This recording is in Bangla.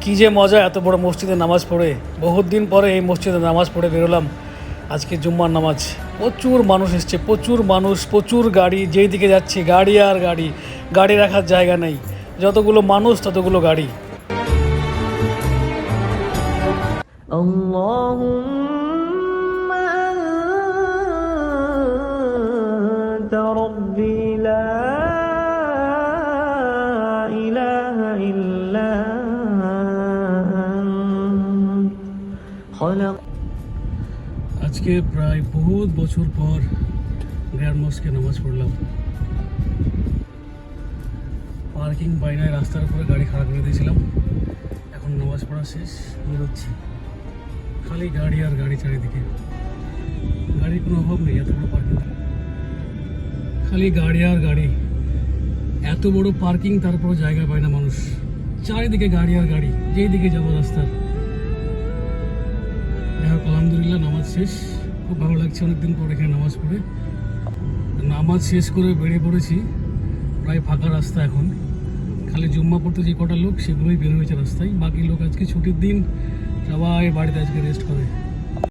কী যে মজা এত বড় মসজিদে নামাজ পড়ে। বহুত দিন পরে এই মসজিদে নামাজ পড়ে বেরোলাম। আজকে জুম্মার নামাজ। প্রচুর মানুষ এসছে, প্রচুর মানুষ, প্রচুর গাড়ি। যেই দিকে যাচ্ছে গাড়ি আর গাড়ি, গাড়ি রাখার জায়গা নেই। যতগুলো মানুষ ততগুলো গাড়ি। اللهم أنت ربي لا إله إلا أنت خلق আজকে প্রায় বহুত বছর পর গ্র্যান্ড মস্কে নামাজ পড়লাম। পার্কিং বাইনায় রাস্তার উপরে গাড়ি খাড়া করে দিয়েছিলাম। এখন নামাজ পড়া শেষ, বেরোচ্ছি। খালি গাড়ি আর গাড়ি, চারিদিকে গাড়ির কোনো অভাব নেই। এত বড় পার্কিং, খালি গাড়ি আর গাড়ি। এত বড় পার্কিং, তারপর জায়গা পায় না মানুষ। চারিদিকে গাড়ি আর গাড়ি, যেই দিকে যাবো রাস্তার। আলহামদুলিল্লাহ নামাজ শেষ, খুব ভালো লাগছে অনেকদিন পর এখানে নামাজ পড়ে। নামাজ শেষ করে বেরিয়ে পড়েছি। প্রায় ফাঁকা রাস্তা এখন, খালি জুম্মা পড়তে যে কটা লোক সেগুলোই বের হয়েছে রাস্তায়। বাকি লোক আজকে ছুটির দিন, সবাই বাড়িতে আজকে রেস্ট করে।